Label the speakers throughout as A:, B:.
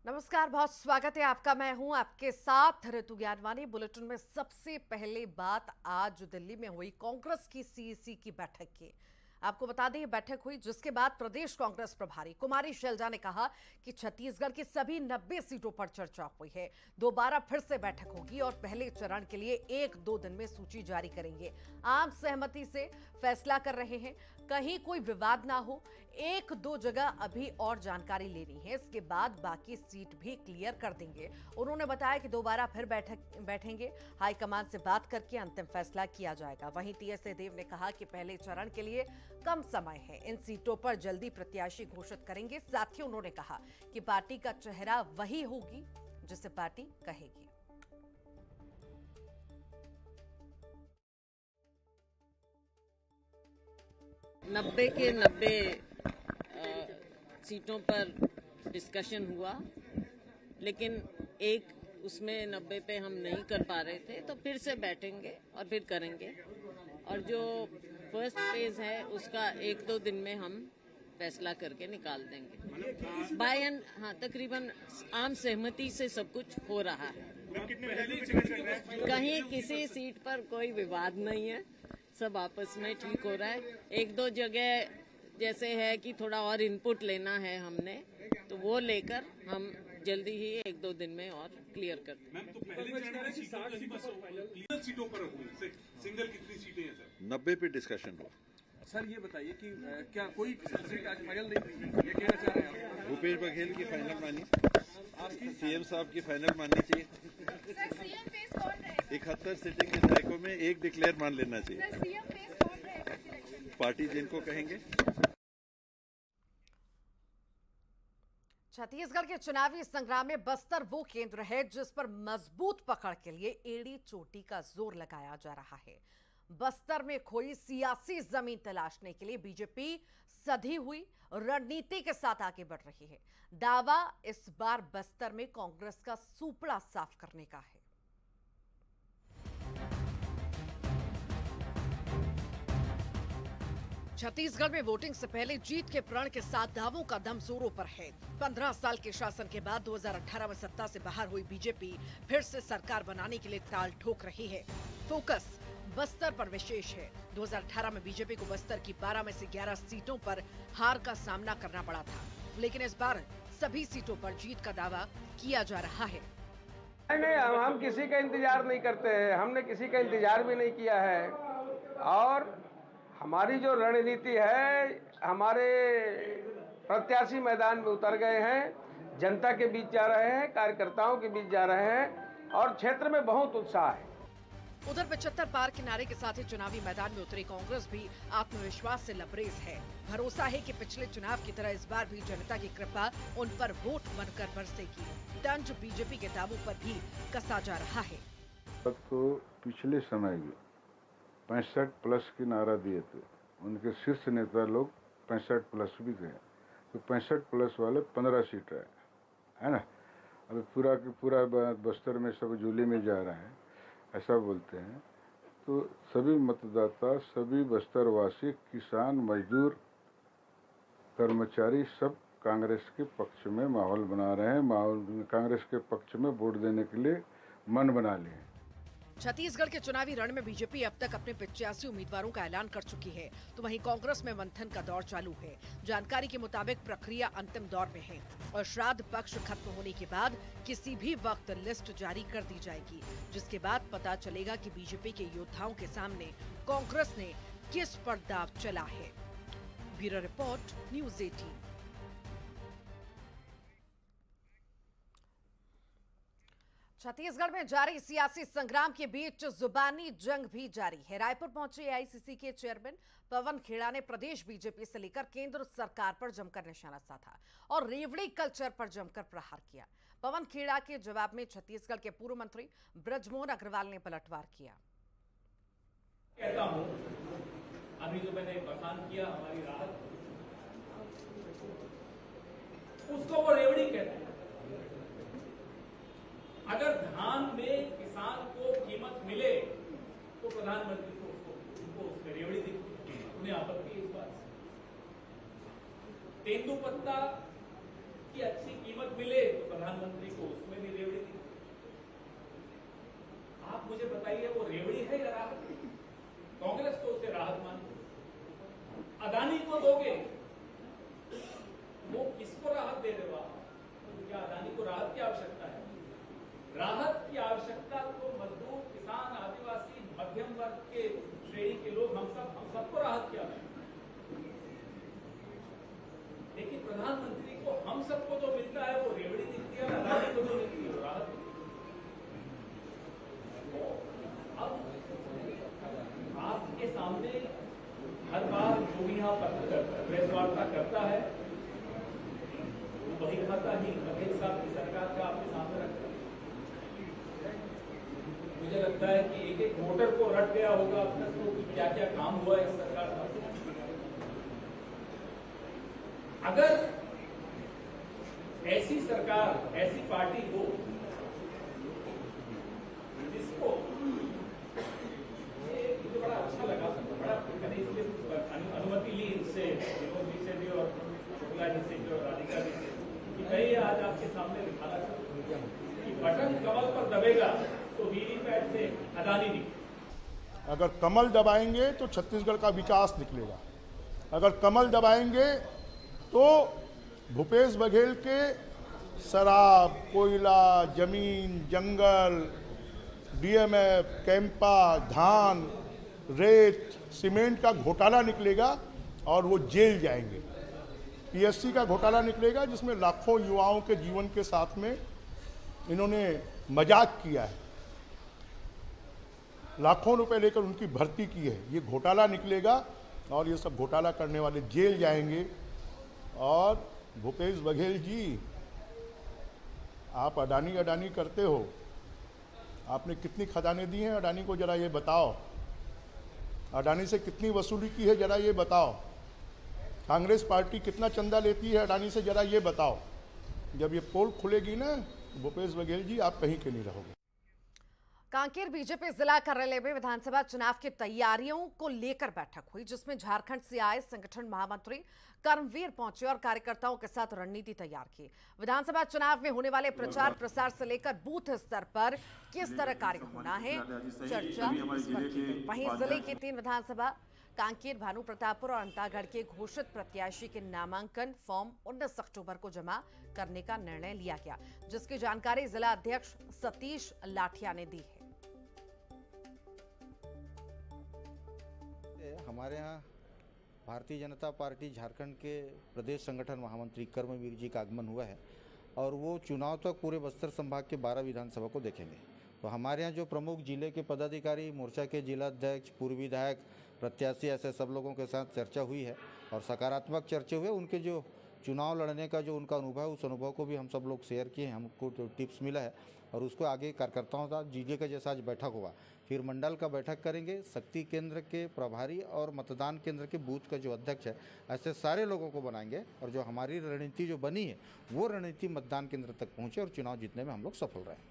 A: नमस्कार, बहुत स्वागत है आपका। मैं हूं आपके साथ ऋतु ज्ञानवानी। बुलेटिन में सबसे पहले बात आज दिल्ली में हुई कांग्रेस की सीईसी की बैठक की। आपको बता दें, ये बैठक हुई जिसके बाद प्रदेश कांग्रेस प्रभारी कुमारी शैलजा ने कहा कि छत्तीसगढ़ की सभी 90 सीटों पर चर्चा हुई है। दोबारा फिर से बैठक होगी और पहले चरण के लिए 1-2 दिन में सूची जारी करेंगे। आम सहमति से फैसला कर रहे हैं, कहीं कोई विवाद ना हो। 1-2 जगह अभी और जानकारी लेनी है, इसके बाद बाकी सीट भी क्लियर कर देंगे। उन्होंने बताया कि दोबारा फिर बैठेंगे, हाईकमान से बात करके अंतिम फैसला किया जाएगा। वहीं टीएस सिंहदेव ने कहा कि पहले चरण के लिए कम समय है, इन सीटों पर जल्दी प्रत्याशी घोषित करेंगे। साथ ही उन्होंने कहा कि पार्टी का चेहरा वही होगी जिसे पार्टी कहेगी।
B: नब्बे के 90 सीटों पर डिस्कशन हुआ, लेकिन एक उसमें 90 पे हम नहीं कर पा रहे थे, तो फिर से बैठेंगे और फिर करेंगे। और जो फर्स्ट फेज है उसका 1-2 दिन में हम फैसला करके निकाल देंगे। हाँ, तकरीबन आम सहमति से सब कुछ हो रहा है। कहीं किसी सीट पर कोई विवाद नहीं है, सब आपस में ठीक हो रहा है। 1-2 जगह जैसे है कि थोड़ा और इनपुट लेना है हमने, तो वो लेकर हम जल्दी ही 1-2 दिन में और क्लियर कर देंगे।
C: मैम, तो पहले सीटों पर सिंगल कितनी सीटें हैं सर?
D: 90 पे डिस्कशन हो।
E: सर ये बताइए कि क्या कोई सीट आज फाइनल नहीं, ये कहना चाह रहे हैं?
D: भूपेश बघेल की फाइनल मानी, आपकी सीएम साहब की फाइनल माननी चाहिए।
F: सर सीएम फेस कौन रहेगा?
D: 71 सीटिंग के दायकों में एक डिक्लेयर मान लेना चाहिए।
F: सर सीएम फेस कौन रहेगा इलेक्शन में?
D: पार्टी जिनको कहेंगे।
A: छत्तीसगढ़ के चुनावी संग्राम में बस्तर वो केंद्र है जिस पर मजबूत पकड़ के लिए एड़ी चोटी का जोर लगाया जा रहा है। बस्तर में खोई सियासी जमीन तलाशने के लिए बीजेपी सधी हुई रणनीति के साथ आगे बढ़ रही है। दावा इस बार बस्तर में कांग्रेस का सूपड़ा साफ करने का है। छत्तीसगढ़ में वोटिंग से पहले जीत के प्रण के साथ दावों का दम जोरों पर है। 15 साल के शासन के बाद 2018 में सत्ता से बाहर हुई बीजेपी फिर से सरकार बनाने के लिए ताल ठोक रही है। फोकस बस्तर पर विशेष है। 2018 में बीजेपी को बस्तर की 12 में से 11 सीटों पर हार का सामना करना पड़ा था, लेकिन इस बार सभी सीटों पर जीत का दावा किया जा रहा है।
G: नहीं, हम किसी का इंतजार नहीं करते हैं, हमने किसी का इंतजार भी नहीं किया है। और हमारी जो रणनीति है, हमारे प्रत्याशी मैदान में उतर गए हैं, जनता के बीच जा रहे हैं, कार्यकर्ताओं के बीच जा रहे हैं और क्षेत्र में बहुत उत्साह है।
A: उधर 75 पार के नारे के साथ ही चुनावी मैदान में उतरी कांग्रेस भी आत्मविश्वास से लबरेज है। भरोसा है कि पिछले चुनाव की तरह इस बार भी जनता की कृपा उन पर वोट बनकर बरसेगी। तंज बीजेपी के दावों पर भी कसा जा रहा है।
H: तो पिछले समय में 65+ की नारा दिए थे, उनके शीर्ष नेता लोग 65+ भी गए, तो 65+ वाले 15 सीट है ना। अभी पूरा की पूरा बस्तर में सब जूली में जा रहा है, ऐसा बोलते हैं। तो सभी मतदाता, सभी बस्तरवासी, किसान, मजदूर, कर्मचारी सब कांग्रेस के पक्ष में माहौल बना रहे हैं, कांग्रेस के पक्ष में वोट देने के लिए मन बना लिए।
A: छत्तीसगढ़ के चुनावी रण में बीजेपी अब तक अपने 85 उम्मीदवारों का ऐलान कर चुकी है, तो वहीं कांग्रेस में मंथन का दौर चालू है। जानकारी के मुताबिक प्रक्रिया अंतिम दौर में है और श्राद्ध पक्ष खत्म होने के बाद किसी भी वक्त लिस्ट जारी कर दी जाएगी, जिसके बाद पता चलेगा कि बीजेपी के योद्धाओं के सामने कांग्रेस ने किस पर दाव चला है। Bureau report, news 18। छत्तीसगढ़ में जारी सियासी संग्राम के बीच जुबानी जंग भी जारी है। रायपुर पहुंचे एआईसीसी के चेयरमैन पवन खेड़ा ने प्रदेश बीजेपी से लेकर केंद्र सरकार पर जमकर निशाना साधा और रेवड़ी कल्चर पर जमकर प्रहार किया। पवन खेड़ा के जवाब में छत्तीसगढ़ के पूर्व मंत्री बृजमोहन अग्रवाल ने पलटवार किया।
I: कहता हूं, अभी जो मैंने बखान किया हमारी राहत, उसको वो रेवड़ी कहते हैं। अगर धान में किसान को कीमत मिले तो प्रधानमंत्री को उनको उसमें रेवड़ी दिखती, उन्हें आपत्ति इस बात से। तेंदुपत्ता की अच्छी कीमत मिले तो प्रधानमंत्री को उसमें भी रेवड़ी दी। आप मुझे बताइए वो रेवड़ी है या राहत? कांग्रेस तो उसे राहत मानती। अदानी को दोगे, वो किसको राहत दे रहे हो आप? तो क्या अदानी को राहत की आवश्यकता है? राहत की आवश्यकता तो मजदूर, किसान, आदिवासी, मध्यम वर्ग के श्रेणी के लोग, हम सबको राहत की आवश्यकता है। लेकिन प्रधानमंत्री को हम सबको जो मिलता है वो रेवड़ी दिखती है, अदानी को जो मिलती है वो राहत। अब आपके सामने हर बार जो भी यहाँ प्रेस वार्ता करता है वही खाता ही बघेल साहब की सरकार का आपके सामने रखता है। मुझे लगता है कि एक एक वोटर को रट गया होगा अब तक तो क्या क्या काम हुआ है इस सरकार का। अगर ऐसी सरकार, ऐसी पार्टी हो जिसको मुझे बड़ा अच्छा लगा, बड़ा मैंने इसलिए अनुमति ली इनसे, विनोद जी से भी और शुक्ला जी से भी और राधिका जी से, कि कहीं आज आपके सामने दिखाना चाहूँ कि बटन कमल पर दबेगा तो वीवीपैट से अदानी निकले।
J: अगर कमल दबाएंगे तो छत्तीसगढ़ का विकास निकलेगा। अगर कमल दबाएंगे तो भूपेश बघेल के शराब, कोयला, जमीन, जंगल, डीएमएफ, कैंपा, धान, रेत, सीमेंट का घोटाला निकलेगा और वो जेल जाएंगे। पीएससी का घोटाला निकलेगा जिसमें लाखों युवाओं के जीवन के साथ में इन्होंने मजाक किया है, लाखों रुपए लेकर उनकी भर्ती की है। ये घोटाला निकलेगा और ये सब घोटाला करने वाले जेल जाएंगे। और भूपेश बघेल जी, आप अडानी करते हो, आपने कितनी खजाने दी हैं अडानी को, जरा ये बताओ। अडानी से कितनी वसूली की है, जरा ये बताओ। कांग्रेस पार्टी कितना चंदा लेती है अडानी से, जरा ये बताओ। जब ये पोल खुलेगी ना भूपेश बघेल जी, आप कहीं के नहीं रहोगे।
A: कांकेर बीजेपी जिला कार्यालय में विधानसभा चुनाव की तैयारियों को लेकर बैठक हुई, जिसमें झारखंड से आए संगठन महामंत्री कर्मवीर पहुंचे और कार्यकर्ताओं के साथ रणनीति तैयार की। विधानसभा चुनाव में होने वाले प्रचार प्रसार से लेकर बूथ स्तर पर किस तरह कार्य होना है, चर्चा इस पर की गई। वहीं जिले की 3 विधानसभा कांकेर, भानु प्रतापपुर और अंतागढ़ के घोषित प्रत्याशी के नामांकन फॉर्म 19 अक्टूबर को जमा करने का निर्णय लिया गया, जिसकी जानकारी जिला अध्यक्ष सतीश लाठिया ने दी है।
K: हमारे यहाँ भारतीय जनता पार्टी झारखंड के प्रदेश संगठन महामंत्री कर्मवीर जी का आगमन हुआ है और वो चुनाव तक पूरे बस्तर संभाग के 12 विधानसभा को देखेंगे। तो हमारे यहाँ जो प्रमुख जिले के पदाधिकारी, मोर्चा के जिला अध्यक्ष, पूर्व विधायक, प्रत्याशी, ऐसे सब लोगों के साथ चर्चा हुई है और सकारात्मक चर्चा हुए। उनके जो चुनाव लड़ने का जो उनका अनुभव है, उस अनुभव को भी हम सब लोग शेयर किए हैं। हमको तो टिप्स मिला है और उसको आगे कार्यकर्ताओं का जीजे का जैसा आज बैठक हुआ, फिर मंडल का बैठक करेंगे। शक्ति केंद्र के प्रभारी और मतदान केंद्र के बूथ का जो अध्यक्ष है, ऐसे सारे लोगों को बनाएंगे और जो हमारी रणनीति जो बनी है वो रणनीति मतदान केंद्र तक पहुंचे और चुनाव जीतने में हम लोग सफल रहे।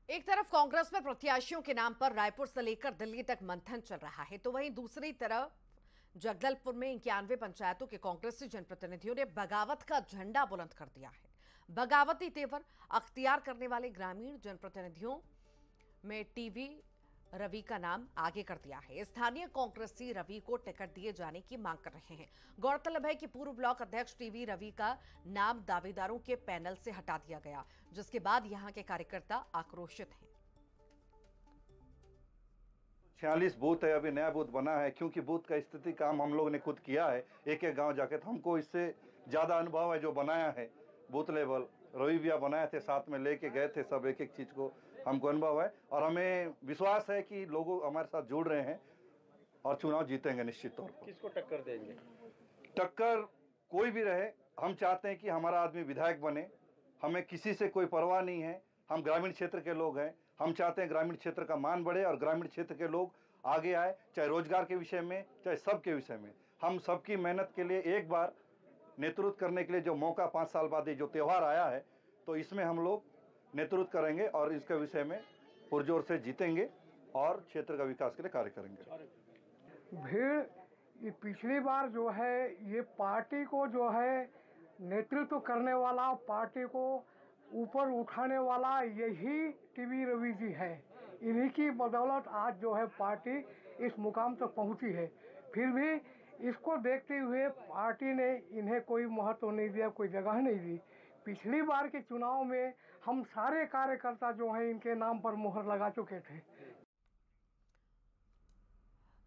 A: एक तरफ कांग्रेस में प्रत्याशियों के नाम पर रायपुर से लेकर दिल्ली तक मंथन चल रहा है, तो वहीं दूसरी तरफ जगदलपुर में 91 पंचायतों के कांग्रेसी जनप्रतिनिधियों ने बगावत का झंडा बुलंद कर दिया है। बगावती तेवर अख्तियार करने वाले ग्रामीण जनप्रतिनिधियों में टीवी रवि का नाम आगे कर दिया है। स्थानीय कांग्रेसी रवि को टिकट दिए जाने की मांग कर रहे हैं। गौरतलब है कि पूर्व ब्लॉक अध्यक्ष टीवी रवि का नाम दावेदारों के पैनल से हटा दिया गया, जिसके बाद यहां के कार्यकर्ता आक्रोशित हैं।
L: 46 बूथ है, अभी नया बूथ बना है, क्योंकि बूथ का स्थिति काम हम लोग ने खुद किया है एक एक गांव जाके, तो हमको इससे ज्यादा अनुभव है। जो बनाया है बूथ लेवल, रवि भैया बनाए थे, साथ में लेके गए थे सब, एक एक चीज को हमको अनुभव है और हमें विश्वास है कि लोग हमारे साथ जुड़ रहे हैं और चुनाव जीतेंगे निश्चित तौर पर।
D: किसको टक्कर देंगे?
L: टक्कर कोई भी रहे, हम चाहते हैं कि हमारा आदमी विधायक बने। हमें किसी से कोई परवाह नहीं है, हम ग्रामीण क्षेत्र के लोग हैं। हम चाहते हैं ग्रामीण क्षेत्र का मान बढ़े और ग्रामीण क्षेत्र के लोग आगे आए, चाहे रोजगार के विषय में, चाहे सबके विषय में। हम सबकी मेहनत के लिए एक बार नेतृत्व करने के लिए जो मौका 5 साल बाद ये जो त्यौहार आया है, तो इसमें हम लोग नेतृत्व करेंगे और इसके विषय में पुरजोर से जीतेंगे और क्षेत्र का विकास के लिए कार्य करेंगे।
M: भीड़ ये पिछली बार जो है ये पार्टी को जो है नेतृत्व करने वाला, पार्टी को ऊपर उठाने वाला यही टीवी रवि जी है। इन्हीं की बदौलत आज जो है पार्टी इस मुकाम तक पहुंची है। फिर भी इसको देखते हुए पार्टी ने इन्हें कोई महत्व नहीं दिया, कोई जगह नहीं दी। पिछली बार के चुनाव में हम सारे कार्यकर्ता जो हैं इनके नाम पर मुहर लगा चुके थे।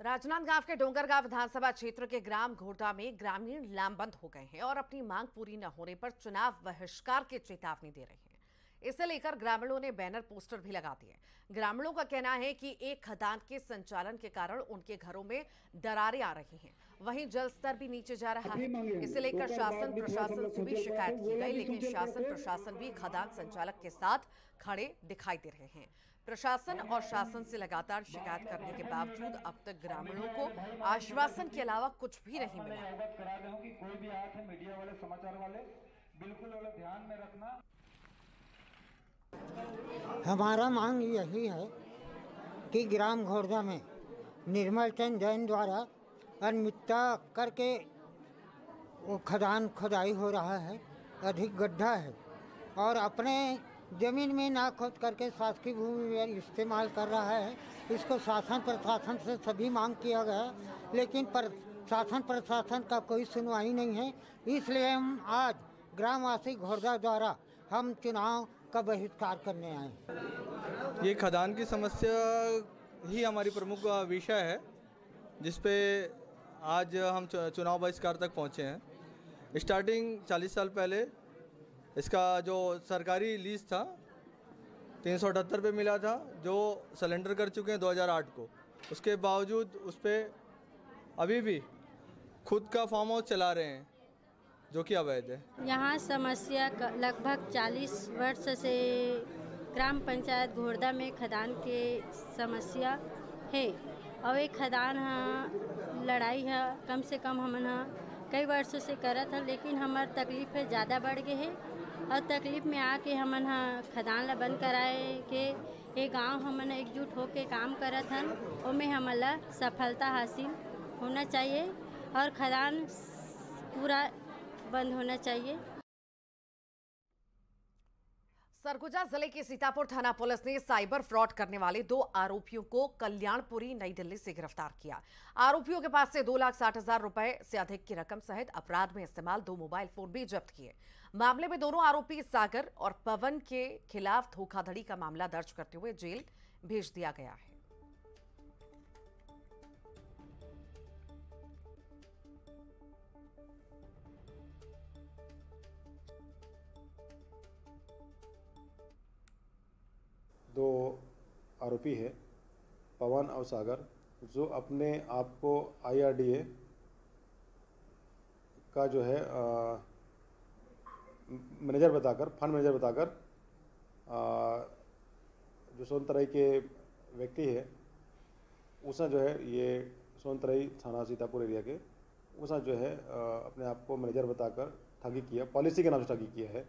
A: राजनांदगांव के डोंगरगांव विधानसभा क्षेत्र के ग्राम घोरदा में ग्रामीण लामबंद हो गए हैं और अपनी मांग पूरी न होने पर चुनाव बहिष्कार की चेतावनी दे रहे हैं। इसे लेकर ग्रामीणों ने बैनर पोस्टर भी लगा दिए। ग्रामीणों का कहना है कि एक खदान के संचालन के कारण उनके घरों में दरारें आ रही हैं, वहीं जल स्तर भी नीचे जा रहा है। इसे लेकर शासन प्रशासन से भी शिकायत की गई, लेकिन शासन प्रशासन भी खदान संचालक के साथ खड़े दिखाई दे रहे हैं। प्रशासन और शासन से लगातार शिकायत करने के बावजूद अब तक ग्रामीणों को आश्वासन के अलावा कुछ भी नहीं मिला।
N: कोई भी आए थे मीडिया वाले, समाचार वाले, बिल्कुल वाले ध्यान में रखना।
O: हमारा मांग यही है कि ग्राम घोरदा में निर्मल चंद जैन द्वारा अनियमितता करके वो खदान खुदाई हो रहा है, अधिक गड्ढा है और अपने जमीन में ना खोद करके शासकीय भूमि में इस्तेमाल कर रहा है। इसको शासन प्रशासन से सभी मांग किया गया, लेकिन शासन प्रशासन का कोई सुनवाई नहीं है। इसलिए हम आज ग्रामवासी घोरदा द्वारा हम चुनाव का बहिष्कार करने आए।
P: ये खदान की समस्या ही हमारी प्रमुख विषय है, जिसपे आज हम चुनाव बहिष्कार तक पहुँचे हैं। स्टार्टिंग 40 साल पहले इसका जो सरकारी लीज था 378 पे मिला था, जो सरेंडर कर चुके हैं 2008 को। उसके बावजूद उस पर अभी भी खुद का फार्म हाउस चला रहे हैं, जो कि अवैध है।
Q: यहाँ समस्या लगभग 40 वर्ष से ग्राम पंचायत घोरदा में खदान के समस्या है और एक खदान लड़ाई है कम से कम हमन कई वर्षों से करत है, लेकिन हमार तकलीफ ज़्यादा बढ़ गए है और तकलीफ में आके हमन खदान ला बंद कराए के ये गांव हमन एकजुट होके काम करत हन, ओमे हमला सफलता हासिल होना चाहिए और खदान पूरा बंद होना चाहिए।
A: सरगुजा जिले की सीतापुर थाना पुलिस ने साइबर फ्रॉड करने वाले 2 आरोपियों को कल्याणपुरी नई दिल्ली से गिरफ्तार किया। आरोपियों के पास से 2,60,000 रुपए से अधिक की रकम सहित अपराध में इस्तेमाल 2 मोबाइल फोन भी जब्त किए। मामले में दोनों आरोपी सागर और पवन के खिलाफ धोखाधड़ी का मामला दर्ज करते हुए जेल भेज दिया गया है।
R: दो आरोपी है पवन और सागर, जो अपने आप को IRDA का जो है मैनेजर बताकर, फंड मैनेजर बताकर जो सोनतराई के व्यक्ति है उसने जो है ये सोनतराई थाना सीतापुर एरिया के उसने जो है अपने आप को मैनेजर बताकर ठगी किया, पॉलिसी के नाम से ठगी किया है।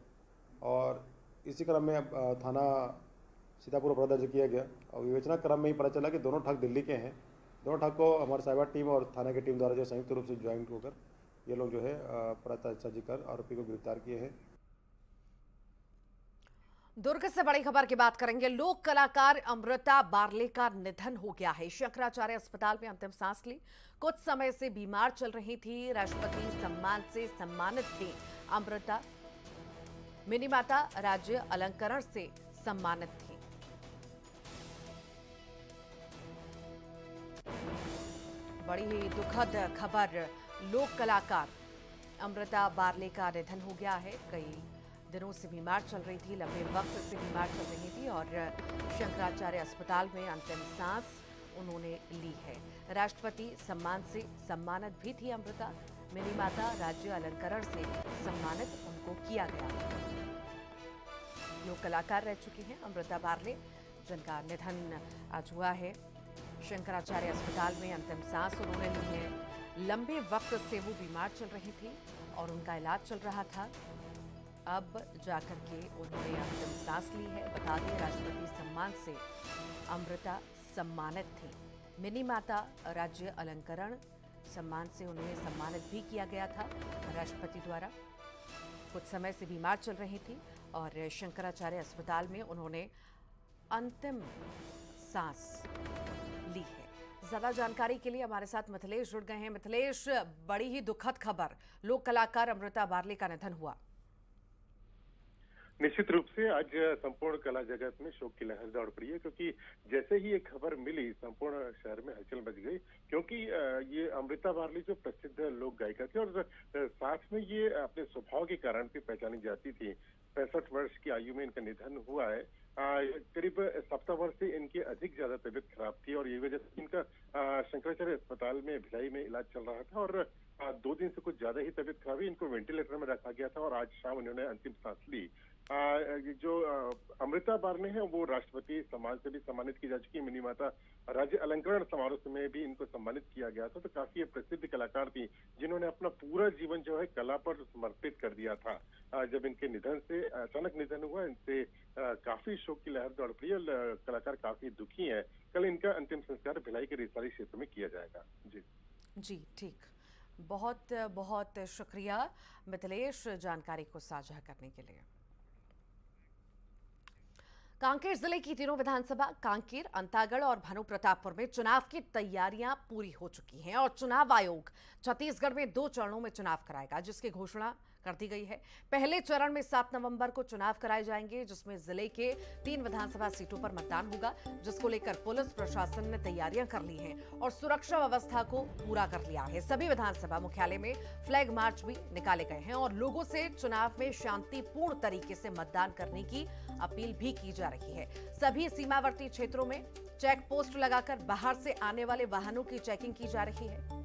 R: और इसी क्रम में थाना सीतापुर अपराध दर्ज किया गया और विवेचना क्रम में ही पता चला कि दोनों ठग दिल्ली के हैं। दोनों ठग को हमारे साइबर टीम और थाना की टीम द्वारा जो संयुक्त रूप से ज्वाइंट होकर ये लोग जो है परामर्श कर आरोपी को गिरफ्तार किए हैं।
A: दुर्ग से बड़ी खबर की बात करेंगे। लोक कलाकार अमृता बारले का निधन हो गया है। शंकराचार्य अस्पताल में अंतिम सांस ली। कुछ समय से बीमार चल रही थी। राष्ट्रपति सम्मान से सम्मानित थी अमृता। मिनी माता राज्य अलंकरण से सम्मानित थी। बड़ी ही दुखद खबर, लोक कलाकार अमृता बारले का निधन हो गया है। कई दिनों से बीमार चल रही थी, लंबे वक्त से बीमार चल रही थी और शंकराचार्य अस्पताल में अंतिम सांस उन्होंने ली है। राष्ट्रपति सम्मान से सम्मानित भी थी अमृता। मिनी माता राज्य अलंकरण से सम्मानित उनको किया गया। लोक कलाकार रह चुकी हैं अमृता बारले, जिनका निधन आज हुआ है। शंकराचार्य अस्पताल में अंतिम सांस उन्होंने ली है। लंबे वक्त से वो बीमार चल रही थी और उनका इलाज चल रहा था। अब जाकर के उन्होंने अंतिम सांस ली है। बता दें, राष्ट्रपति सम्मान से अमृता सम्मानित थी। मिनी माता राज्य अलंकरण सम्मान से उन्हें सम्मानित भी किया गया था राष्ट्रपति द्वारा। कुछ समय से बीमार चल रही थी और शंकराचार्य अस्पताल में उन्होंने अंतिम सांस ली है। ज्यादा जानकारी के लिए हमारे साथ मिथिलेश जुड़ गए हैं। मिथिलेश, बड़ी ही दुखद खबर, लोक कलाकार अमृता बारले का निधन हुआ।
S: निश्चित रूप से आज संपूर्ण कला जगत में शोक की लहर दौड़ पड़ी है, क्योंकि जैसे ही ये खबर मिली संपूर्ण शहर में हलचल मच गई, क्योंकि ये अमृता बारले जो प्रसिद्ध लोक गायिका थी और साथ में ये अपने स्वभाव के कारण भी पहचानी जाती थी। 65 वर्ष की आयु में इनका निधन हुआ है। करीब सप्ताह से इनकी अधिक ज्यादा तबीयत खराब थी और ये वजह से इनका शंकराचार्य अस्पताल में भिलाई में इलाज चल रहा था और 2 दिन से कुछ ज्यादा ही तबीयत खराब हुई। इनको वेंटिलेटर में रखा गया था और आज शाम उन्होंने अंतिम सांस ली। जो अमृता बारले हैं वो राष्ट्रपति सम्मान से भी सम्मानित की जा चुकी। मिनी माता राज्य अलंकरण समारोह में भी इनको सम्मानित किया गया था। तो काफी प्रसिद्ध कलाकार थी जिन्होंने अपना पूरा जीवन जो है कला पर समर्पित कर दिया था। जब इनके निधन से अचानक निधन हुआ, इनसे काफी शोक की लहर दौड़ पड़ी है। कलाकार काफी दुखी है। कल इनका अंतिम संस्कार भिलाई के रिसाली क्षेत्र में किया जाएगा।
A: जी ठीक, बहुत बहुत शुक्रिया मिथिलेश जानकारी को साझा करने के लिए। कांकेर जिले की तीनों विधानसभा कांकेर, अंतागढ़ और भानु प्रतापपुर में चुनाव की तैयारियां पूरी हो चुकी हैं और चुनाव आयोग छत्तीसगढ़ में 2 चरणों में चुनाव कराएगा, जिसकी घोषणा कर दी गई है। पहले चरण में 7 नवंबर को चुनाव कराए जाएंगे, जिसमें जिले के 3 विधानसभा सीटों पर मतदान होगा, जिसको लेकर पुलिस प्रशासन ने तैयारियां कर ली हैं और सुरक्षा व्यवस्था को पूरा कर लिया है। सभी विधानसभा मुख्यालय में फ्लैग मार्च भी निकाले गए हैं और लोगों से चुनाव में शांतिपूर्ण तरीके से मतदान करने की अपील भी की जा रही है। सभी सीमावर्ती क्षेत्रों में चेक पोस्ट लगाकर बाहर से आने वाले वाहनों की चेकिंग की जा रही है।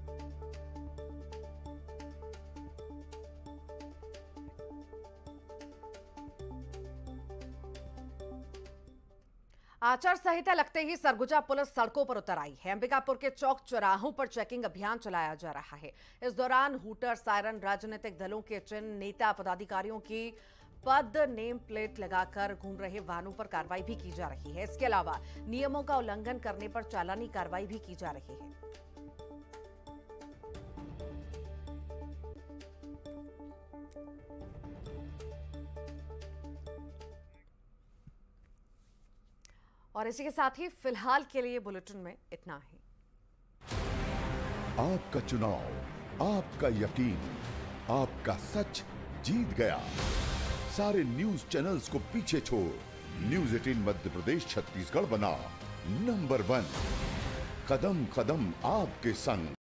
A: आचार संहिता लगते ही सरगुजा पुलिस सड़कों पर उतर आई है। अंबिकापुर के चौक चौराहों पर चेकिंग अभियान चलाया जा रहा है। इस दौरान हूटर, सायरन, राजनीतिक दलों के चिन्ह, नेता पदाधिकारियों की पद नेम प्लेट लगाकर घूम रहे वाहनों पर कार्रवाई भी की जा रही है। इसके अलावा नियमों का उल्लंघन करने पर चालानी कार्रवाई भी की जा रही है। और इसी के साथ ही फिलहाल के लिए बुलेटिन में इतना ही।
T: आपका चुनाव, आपका यकीन, आपका सच जीत गया। सारे न्यूज चैनल्स को पीछे छोड़ न्यूज 18 मध्य प्रदेश छत्तीसगढ़ बना नंबर 1। कदम कदम आपके संग।